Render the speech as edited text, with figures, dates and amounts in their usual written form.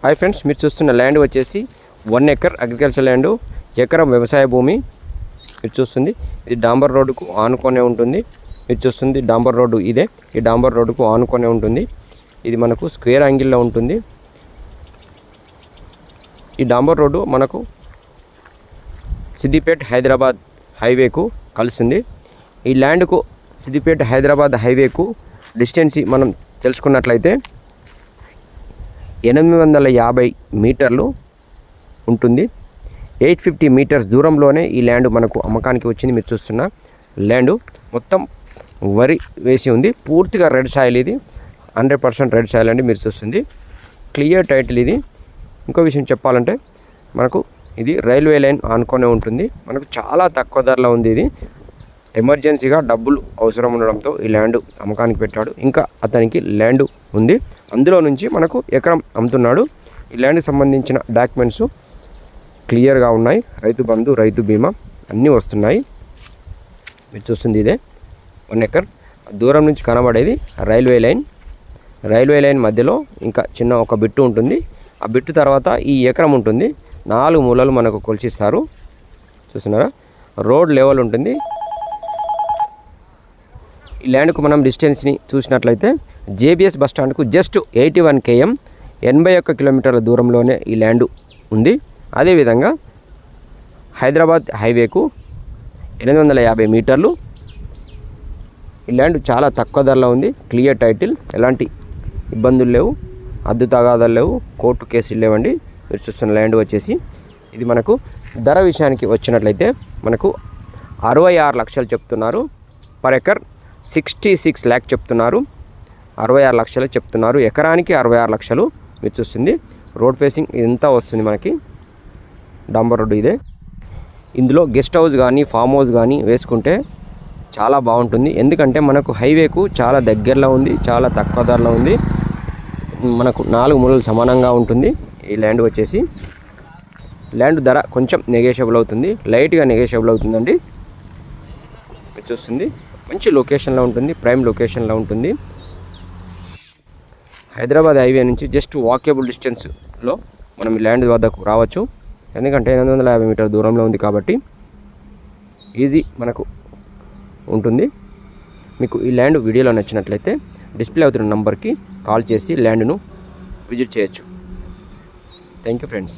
Hi friends, మీరు చూస్తున్న land వచ్చేసి 1 ఎకర్ అగ్రికల్చర్ ల్యాండ్, ఎకరం వ్యవసాయ భూమి. మీరు చూస్తుంది ఇది డాంబర్ రోడ్డుకు ఆనుకొనే ఉంటుంది. మీరు చూస్తుంది డాంబర్ రోడ్డు ఇదే. ఈ డాంబర్ రోడ్డుకు ఆనుకొనే ఉంటుంది. ఇది మనకు స్క్వేర్ యాంగిల్లో ఉంటుంది. ఈ డాంబర్ రోడ్డు మనకు సిద్దిపేట హైదరాబాద్ హైవేకు కలిసింది. ఈ ల్యాండ్కు సిద్దిపేట హైదరాబాద్ హైవేకు డిస్టెన్స్ మనం తెలుసుకున్నట్లయితే 850 మీటర్లు ఉంటుంది. 850 మీటర్స్ దూరంలోనే ఈ ల్యాండ్ మనకు అమ్మకానికి వచ్చింది. మీరు చూస్తున్న ల్యాండ్ మొత్తం వరి వేసి ఉంది. పూర్తిగా రెడ్ సాయిల్, ఇది 100% రెడ్ సాయిల్ అండి. మీరు చూస్తుంది క్లియర్ టైటిల్ ఇది. ఇంకో విషయం చెప్పాలంటే మనకు ఇది రైల్వే లైన్ ఆనుకొనే ఉంటుంది. మనకు చాలా తక్కువ ధరలో ఉంది. ఇది ఎమర్జెన్సీగా డబ్బులు అవసరం ఉండడంతో ఈ ల్యాండ్ అమ్మకానికి పెట్టాడు. ఇంకా అతనికి ల్యాండ్ ఉంది, అందులో నుంచి మనకు ఎకరం అమ్ముతున్నాడు. ఈ ల్యాండ్కి సంబంధించిన డాక్యుమెంట్స్ క్లియర్గా ఉన్నాయి. రైతు బంధు, రైతు బీమా అన్నీ వస్తున్నాయి. మీరు చూస్తుంది ఇదే 1 ఎకర్. దూరం నుంచి కనబడేది రైల్వే లైన్. రైల్వే లైన్ మధ్యలో ఇంకా చిన్న ఒక బిట్టు ఉంటుంది. ఆ బిట్టు తర్వాత ఈ ఎకరం ఉంటుంది. 4 మూలలు మనకు కొలిచిస్తారు. చూస్తున్నారా, రోడ్ లెవెల్ ఉంటుంది. ఈ ల్యాండ్కు మనం డిస్టెన్స్ని చూసినట్లయితే జేబీఎస్ బస్ స్టాండ్కు జస్ట్ 81 km 81 కిలోమీటర్ల దూరంలోనే ఈ ల్యాండ్ ఉంది. అదేవిధంగా హైదరాబాద్ హైవేకు 850 మీటర్లు. ఈ ల్యాండ్ చాలా తక్కువ ధరలో ఉంది. క్లియర్ టైటిల్, ఎలాంటి ఇబ్బందులు లేవు, అద్దు తగాదాలు లేవు, కోర్టు కేసులు లేవండి. మీరు చూస్తున్న ల్యాండ్ వచ్చేసి ఇది మనకు ధర విషయానికి వచ్చినట్లయితే మనకు 66 లక్షలు చెప్తున్నారు. పర్ ఎకర్ 66 lakh చెప్తున్నారు. 66 లక్షలు చెప్తున్నారు. ఎకరానికి 66 లక్షలు. మీరు చూస్తుంది రోడ్ ఫేసింగ్ ఇదంతా వస్తుంది మనకి. డాంబర్ రోడ్డు ఇదే. ఇందులో గెస్ట్ హౌస్ కానీ ఫామ్ హౌస్ కానీ వేసుకుంటే చాలా బాగుంటుంది. ఎందుకంటే మనకు హైవేకు చాలా దగ్గరలో ఉంది, చాలా తక్కువ ధరలో ఉంది. మనకు 4 మూలలు సమానంగా ఉంటుంది. ఈ ల్యాండ్ వచ్చేసి ల్యాండ్ ధర కొంచెం నెగోషియబుల్ అవుతుంది, లైట్గా నెగోషియబుల్ అవుతుందండి. మీరు చూస్తుంది మంచి లొకేషన్లో ఉంటుంది, ప్రైమ్ లొకేషన్లో ఉంటుంది. హైదరాబాద్ హైవే నుంచి జస్ట్ వాకేబుల్ డిస్టెన్స్లో మనం ఈ ల్యాండ్ వద్దకు రావచ్చు. ఎందుకంటే 850 మీటర్ల దూరంలో ఉంది కాబట్టి ఈజీ మనకు ఉంటుంది. మీకు ఈ ల్యాండ్ వీడియోలో నచ్చినట్లయితే డిస్ప్లే అవుతున్న నంబర్కి కాల్ చేసి ల్యాండ్ను విజిట్ చేయొచ్చు. Thank you friends.